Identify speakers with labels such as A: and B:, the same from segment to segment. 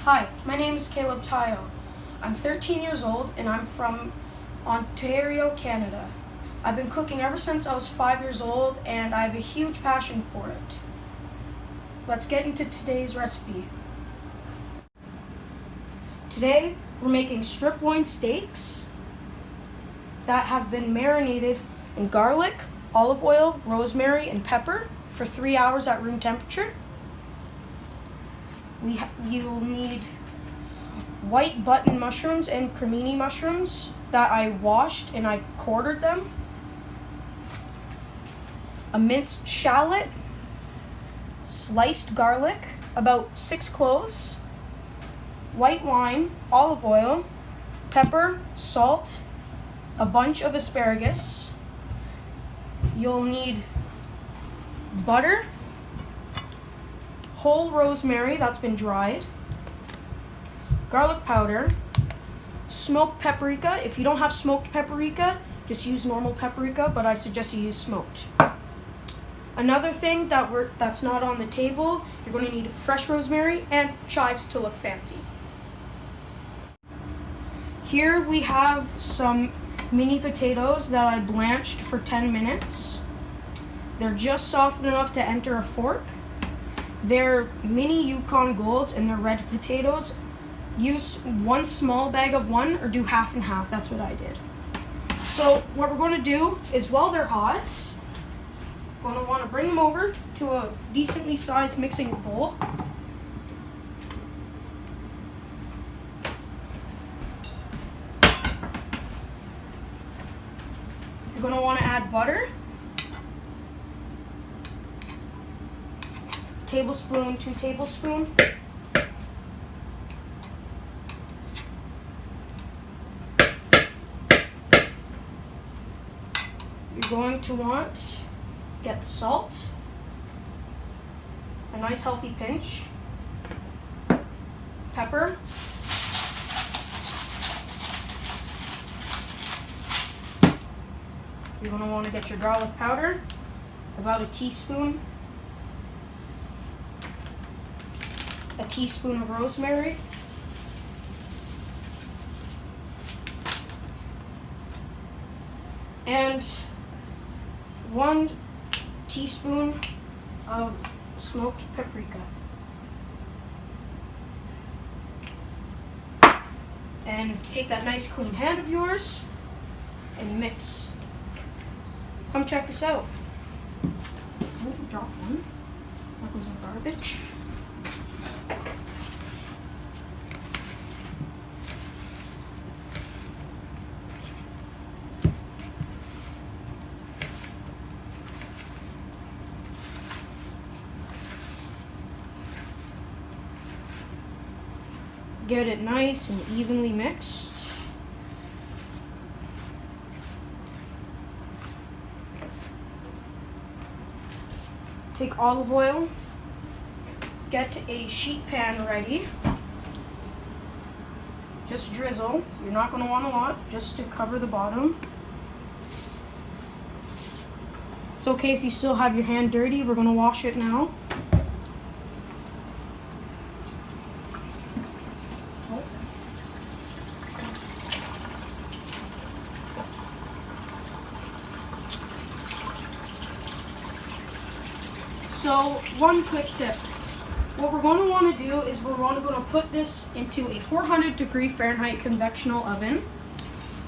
A: Hi, my name is Caleb Tayo. I'm 13 years old and I'm from Ontario, Canada. I've been cooking ever since I was 5 years old and I have a huge passion for it. Let's get into today's recipe. Today we're making strip loin steaks that have been marinated in garlic, olive oil, rosemary, and pepper for 3 hours at room temperature. You'll need white button mushrooms and cremini mushrooms that I washed and I quartered them, a minced shallot, sliced garlic, about 6 cloves, white wine, olive oil, pepper, salt, a bunch of asparagus. You'll need butter, whole rosemary that's been dried, garlic powder, smoked paprika. If you don't have smoked paprika, just use normal paprika, but I suggest you use smoked. Another thing that's not on the table, you're going to need fresh rosemary and chives to look fancy. Here we have some mini potatoes that I blanched for 10 minutes. They're just soft enough to enter a fork. They're mini Yukon Golds and they're red potatoes. Use one small bag of one or do half and half. That's what I did. So what we're going to do is while they're hot, we're going to want to bring them over to a decently sized mixing bowl. You're going to want to add butter. Tablespoon, 2 tablespoons. You're going to want to get the salt, a nice healthy pinch, pepper, you're going to want to get your garlic powder, about a teaspoon of rosemary, and 1 teaspoon of smoked paprika. And take that nice clean hand of yours and mix. Come check this out. Oh, drop one. That goes in garbage. Get it nice and evenly mixed. Take olive oil. Get a sheet pan ready. Just drizzle. You're not going to want a lot, just to cover the bottom. It's okay if you still have your hand dirty. We're going to wash it now. So, one quick tip. What we're going to want to do is we're going to put this into a 400-degree Fahrenheit convectional oven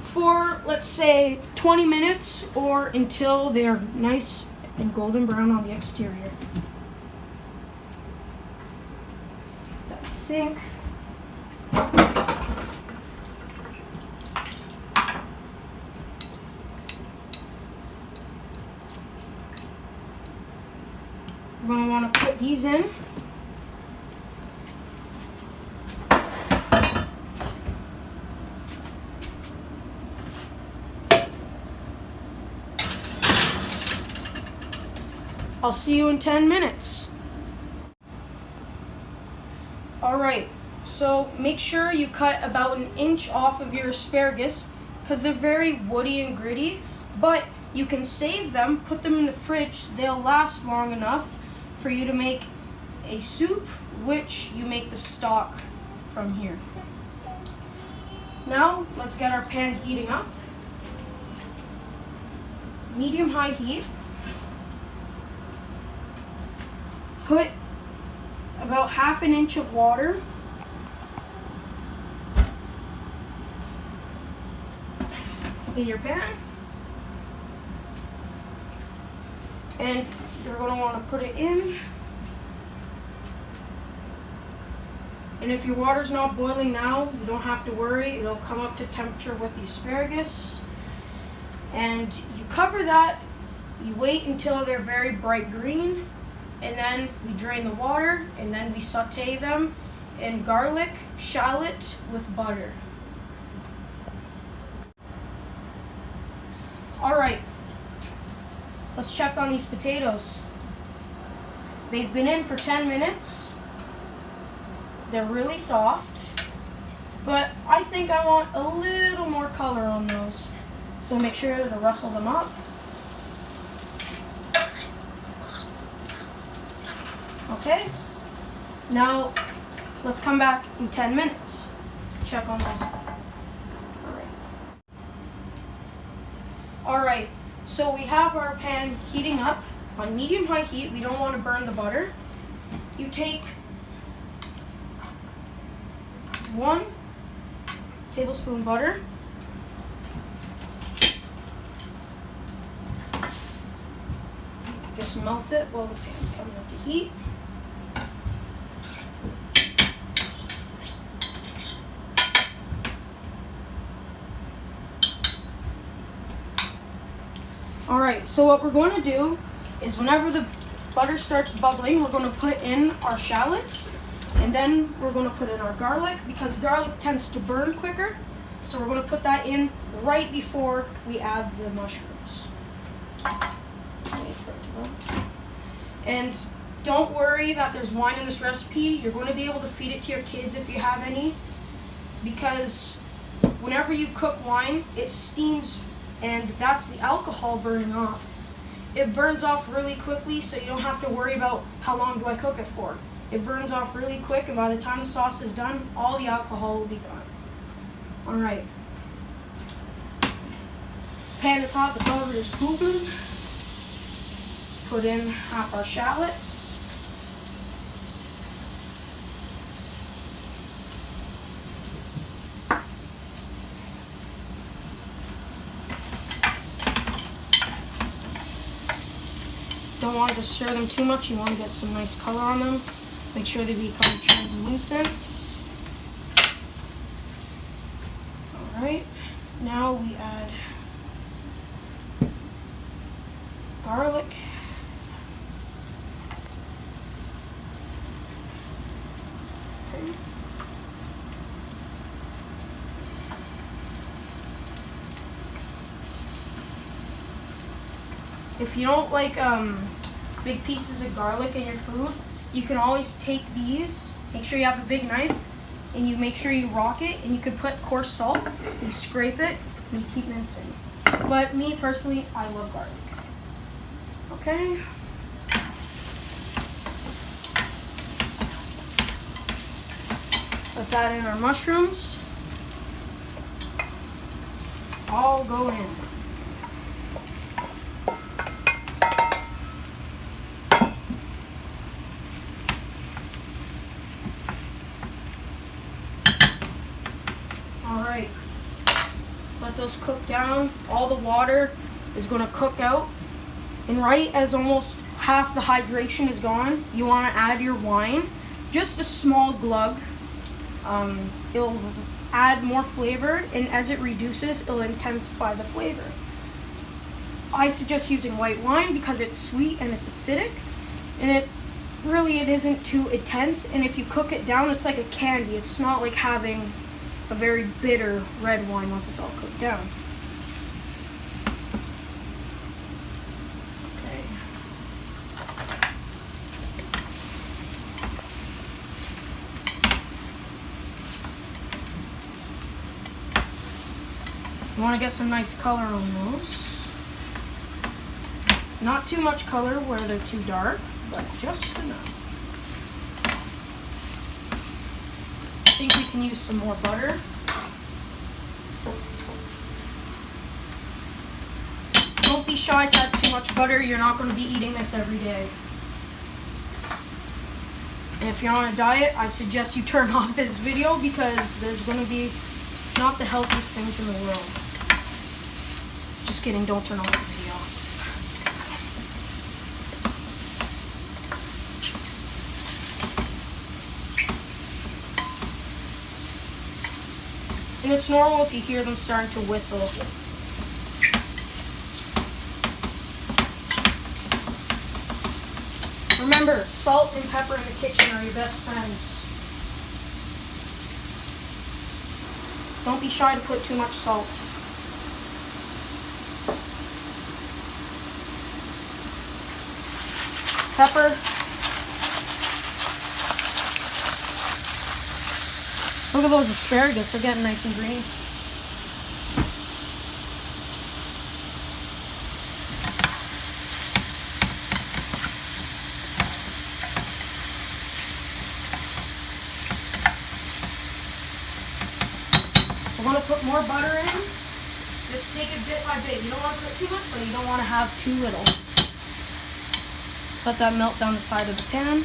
A: for, let's say, 20 minutes or until they're nice and golden brown on the exterior. That sink. We're going to want to put these in. I'll see you in 10 minutes. Alright, so make sure you cut about 1 inch off of your asparagus because they're very woody and gritty, but you can save them, put them in the fridge, they'll last long enough for you to make a soup, which you make the stock from here. Now, let's get our pan heating up. Medium-high heat. Put about 1/2 inch of water in your pan. And you're going to want to put it in. And if your water's not boiling now, you don't have to worry. It'll come up to temperature with the asparagus. And you cover that. You wait until they're very bright green. And then we drain the water. And then we saute them in garlic, shallot with butter. Alright. Let's check on these potatoes. They've been in for 10 minutes. They're really soft, but I think I want a little more color on those. So make sure to rustle them up. Okay, now let's come back in 10 minutes. Check on those. Alright, so we have our pan heating up on medium-high heat. We don't want to burn the butter. You take 1 tablespoon butter. Just melt it while the pan's coming up to heat. Alright, so what we're going to do is whenever the butter starts bubbling, we're going to put in our shallots. And then we're going to put in our garlic because garlic tends to burn quicker. So we're going to put that in right before we add the mushrooms. And don't worry that there's wine in this recipe. You're going to be able to feed it to your kids if you have any. Because whenever you cook wine, it steams and that's the alcohol burning off. It burns off really quickly, so you don't have to worry about how long do I cook it for. It burns off really quick, and by the time the sauce is done, all the alcohol will be gone. Alright. Pan is hot, the butter is bubbling. Put in half our shallots. Don't want to stir them too much. You want to get some nice color on them. Make sure they become translucent. Alright, now we add garlic. Okay. If you don't like big pieces of garlic in your food, you can always take these, make sure you have a big knife, and you make sure you rock it, and you can put coarse salt, you scrape it, and you keep mincing. But me personally, I love garlic. Okay. Let's add in our mushrooms. All go in. Alright, let those cook down. All the water is going to cook out. And right as almost half the hydration is gone, you want to add your wine. Just a small glug. It'll add more flavor, and as it reduces, it'll intensify the flavor. I suggest using white wine because it's sweet and it's acidic. And it isn't too intense. And if you cook it down, it's like a candy. It's not like having a very bitter red wine once it's all cooked down. Okay. You want to get some nice color on those. Not too much color where they're too dark, but just enough. think we can use some more butter. Don't be shy to add too much butter. You're not going to be eating this every day. And if you're on a diet, I suggest you turn off this video because there's going to be not the healthiest things in the world. Just kidding, don't turn off the video. And it's normal if you hear them starting to whistle. Remember, salt and pepper in the kitchen are your best friends. Don't be shy to put too much salt. Pepper. Look at those asparagus, they're getting nice and green. I want to put more butter in. Just take it bit by bit. You don't want to put too much, but you don't want to have too little. Let that melt down the side of the pan.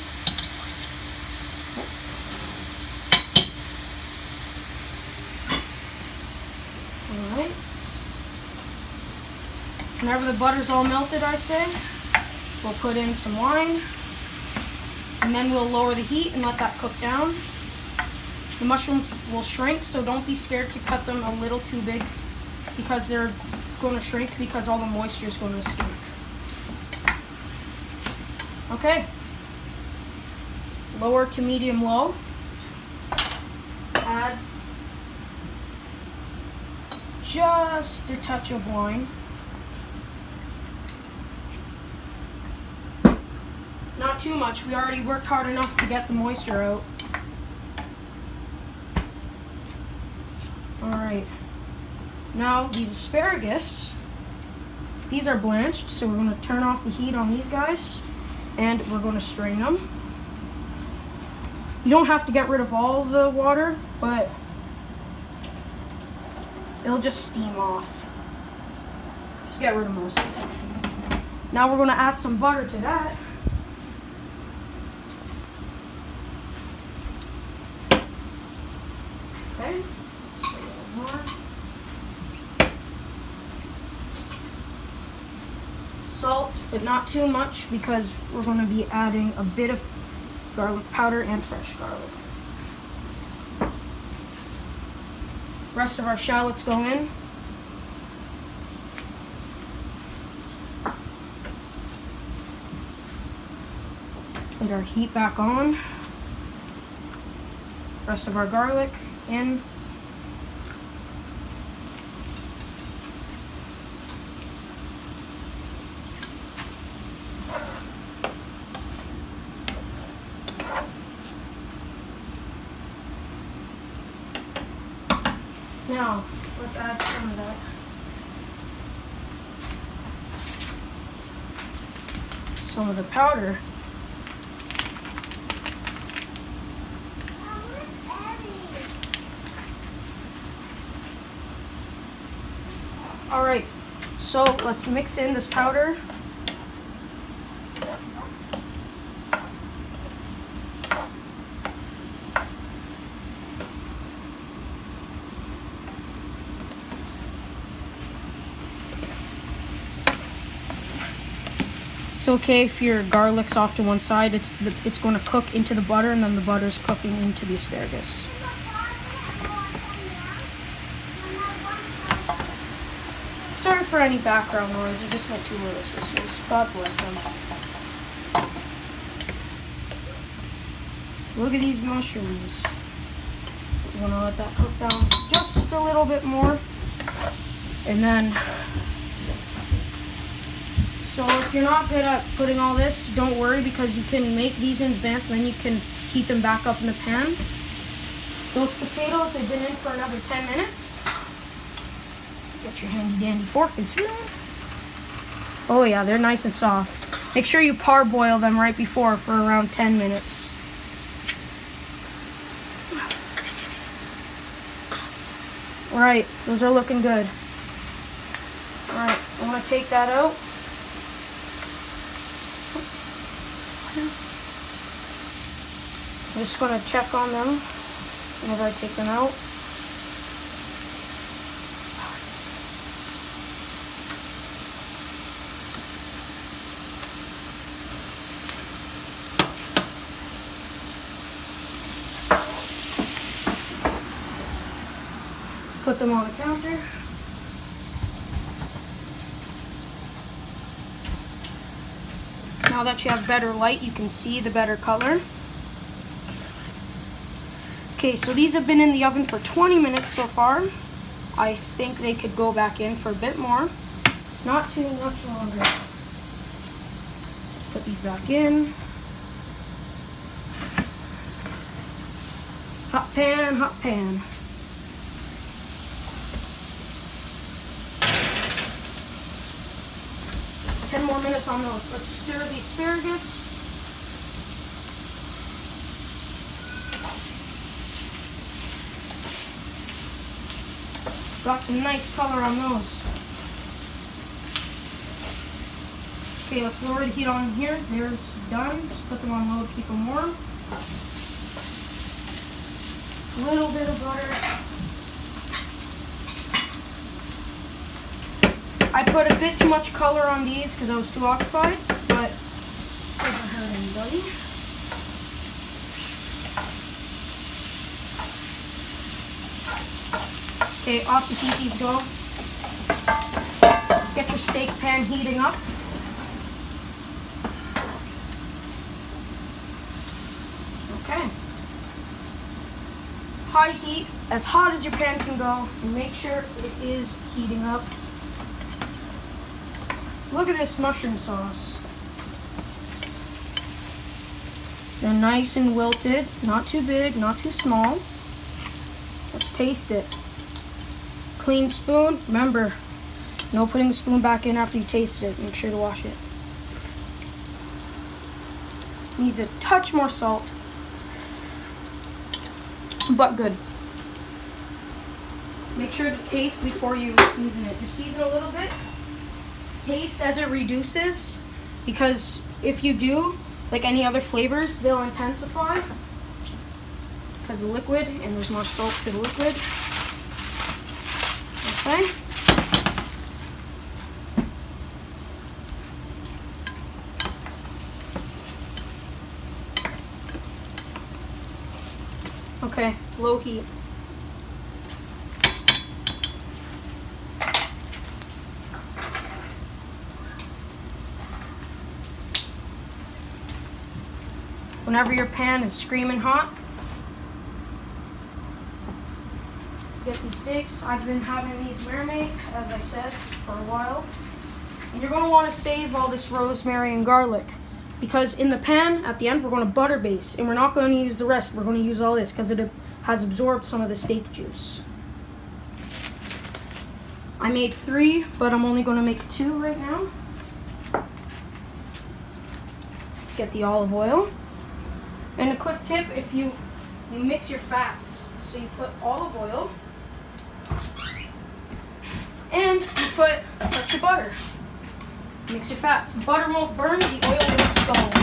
A: Alright. Whenever the butter's all melted, I say, we'll put in some wine. And then we'll lower the heat and let that cook down. The mushrooms will shrink, so don't be scared to cut them a little too big because they're going to shrink because all the moisture is going to escape. Okay. Lower to medium low. Add just a touch of wine. Not too much. We already worked hard enough to get the moisture out. Alright. Now, these asparagus, these are blanched, so we're going to turn off the heat on these guys, and we're going to strain them. You don't have to get rid of all the water, but it'll just steam off. Just get rid of most of it. Now we're going to add some butter to that. Okay. Just a little more. Salt, but not too much because we're going to be adding a bit of garlic powder and fresh garlic. Rest of our shallots go in. Put our heat back on. Rest of our garlic in. Now, let's add some of that. Some of the powder. Alright, so let's mix in this powder. It's okay if your garlic's off to one side. It's going to cook into the butter, and then the butter's cooking into the asparagus. Sorry for any background noise. They're just my two little sisters. God bless them. Look at these mushrooms. I'm going to let that cook down just a little bit more. And then, so if you're not good at putting all this, don't worry because you can make these in advance and then you can heat them back up in the pan. Those potatoes, they've been in for another 10 minutes. Get your handy dandy fork and spoon. Oh yeah, they're nice and soft. Make sure you parboil them right before for around 10 minutes. All right, those are looking good. All right, I'm gonna take that out. I'm just gonna check on them whenever I take them out. Put them on the counter. Now that you have better light, you can see the better color. Okay, so these have been in the oven for 20 minutes so far. I think they could go back in for a bit more. Not too much longer. Put these back in. Hot pan, hot pan. Ten more minutes on those. Let's stir the asparagus. Got some nice color on those. Okay, let's lower the heat on here. There's done. Just put them on low to keep them warm. A little bit of butter. I put a bit too much color on these because I was too occupied, but it doesn't hurt anybody. Okay, off the heat these go. Get your steak pan heating up. Okay. High heat, as hot as your pan can go, and make sure it is heating up. Look at this mushroom sauce. They're nice and wilted, not too big, not too small. Let's taste it. Clean spoon. Remember, no putting the spoon back in after you taste it. Make sure to wash it. Needs a touch more salt, but good. Make sure to taste before you season it. Just season a little bit. Taste as it reduces, because if you do, like any other flavors, they'll intensify because the liquid, and there's more salt to the liquid. Okay. Okay, low heat. Whenever your pan is screaming hot, get these steaks. I've been having these marinate, as I said, for a while. And you're going to want to save all this rosemary and garlic, because in the pan, at the end, we're going to butter base, and we're not going to use the rest. We're going to use all this because it has absorbed some of the steak juice. I made 3, but I'm only going to make 2 right now. Get the olive oil. And a quick tip, if you mix your fats, so you put olive oil, and you put a touch of butter. Mix your fats. The butter won't burn, the oil will scald.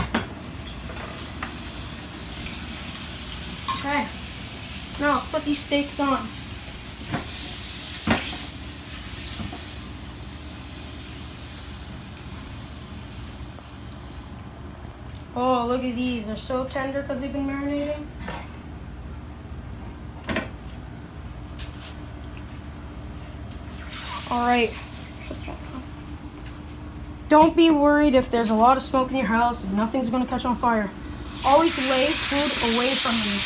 A: Okay, now let's put these steaks on. Oh, look at these. They're so tender because they've been marinating. All right. Don't be worried if there's a lot of smoke in your house. Nothing's going to catch on fire. Always lay food away from you.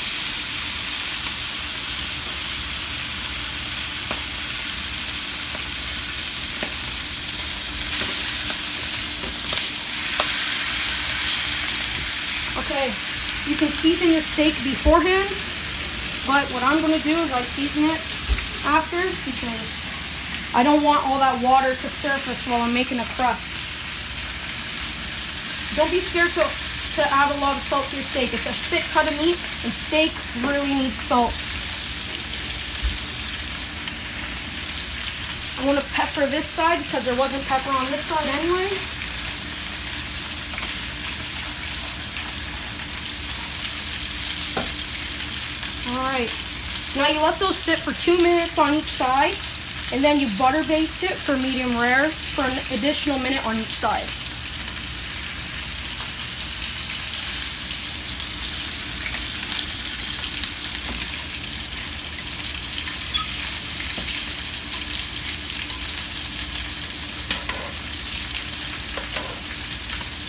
A: Okay, you can season your steak beforehand, but what I'm going to do is I season it after, because I don't want all that water to surface while I'm making a crust. Don't be scared to add a lot of salt to your steak. It's a thick cut of meat, and steak really needs salt. I want to pepper this side because there wasn't pepper on this side anyway. Alright, now you let those sit for 2 minutes on each side, and then you butter baste it for medium rare for an additional minute on each side.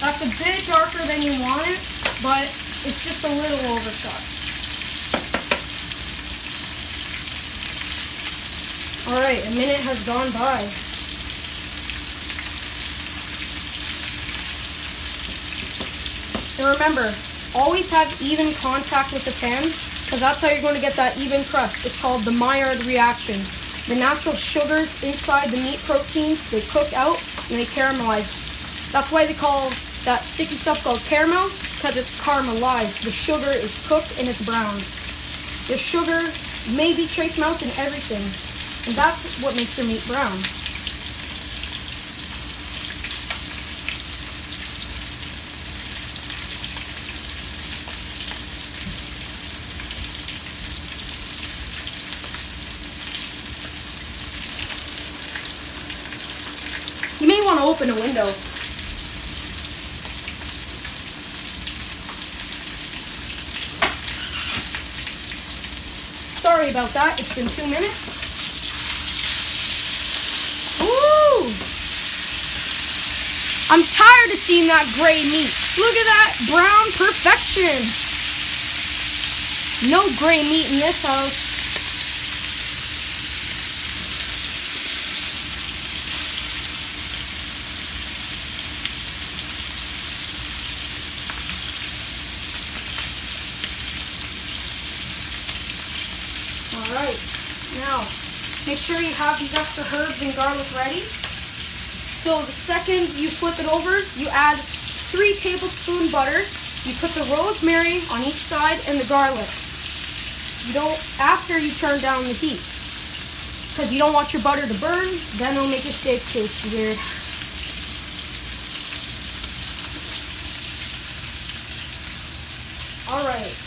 A: That's a bit darker than you want it, but it's just a little overshot. Alright, a minute has gone by. And remember, always have even contact with the pan, because that's how you're going to get that even crust. It's called the Maillard reaction. The natural sugars inside the meat proteins, they cook out and they caramelize. That's why they call that sticky stuff called caramel, because it's caramelized. The sugar is cooked and it's browned. The sugar may be trace amounts in everything, and that's what makes your meat brown. You may want to open a window. Sorry about that, it's been 2 minutes. Ooh! I'm tired of seeing that gray meat. Look at that, brown perfection. No gray meat in this house. Alright, now make sure you have these extra herbs and garlic ready. So the second you flip it over, you add 3 tablespoons butter. You put the rosemary on each side and the garlic. You don't, after you turn down the heat, because you don't want your butter to burn, then it'll make your steak taste weird. Alright.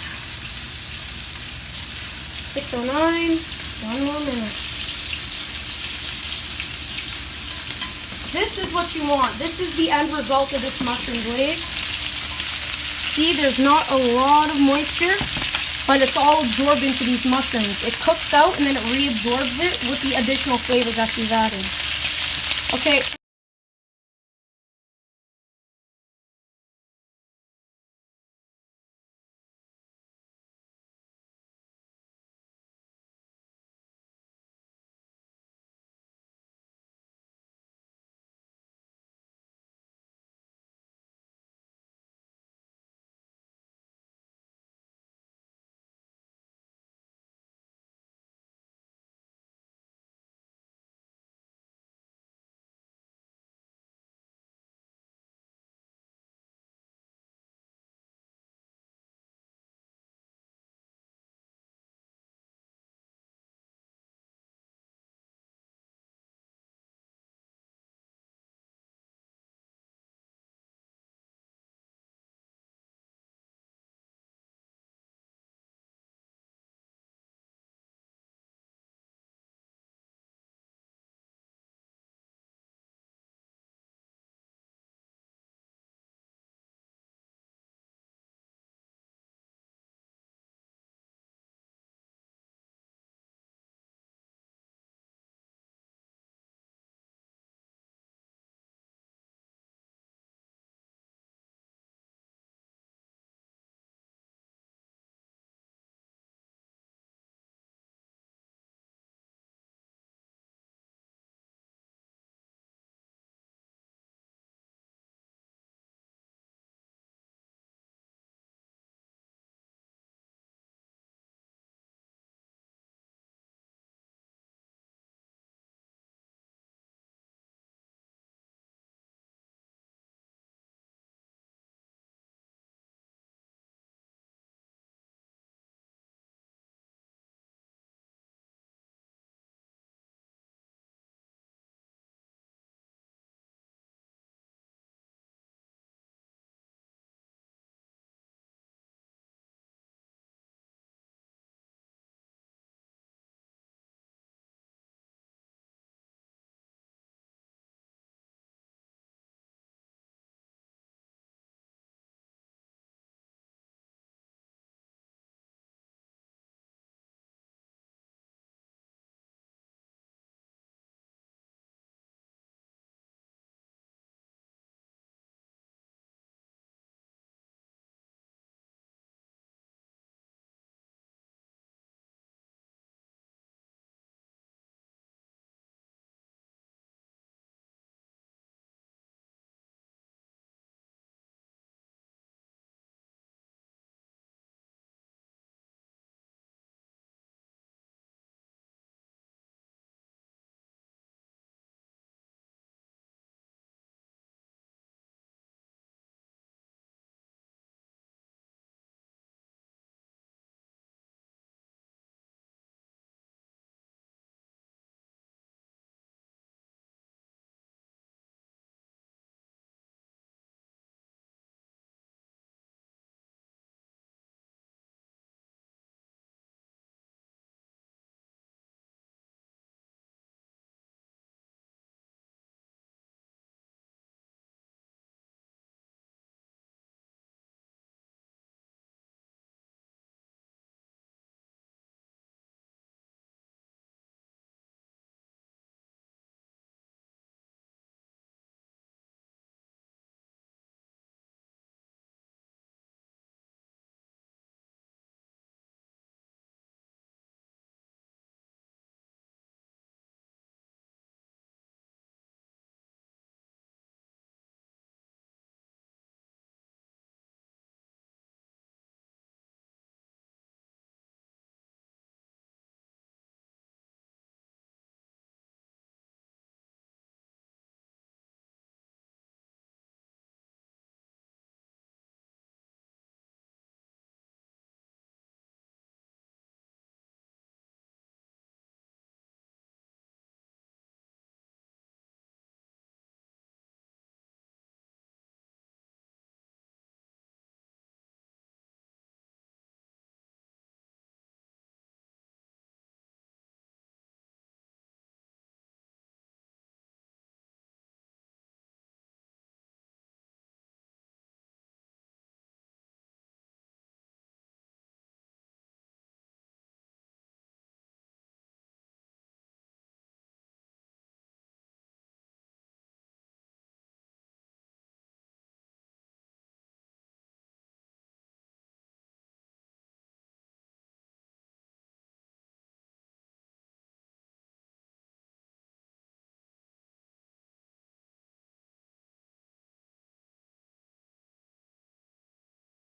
A: 6:09, 1 more minute. This is what you want. This is the end result of this mushroom glaze. See, there's not a lot of moisture, but it's all absorbed into these mushrooms. It cooks out and then it reabsorbs it with the additional flavors that you've added. Okay.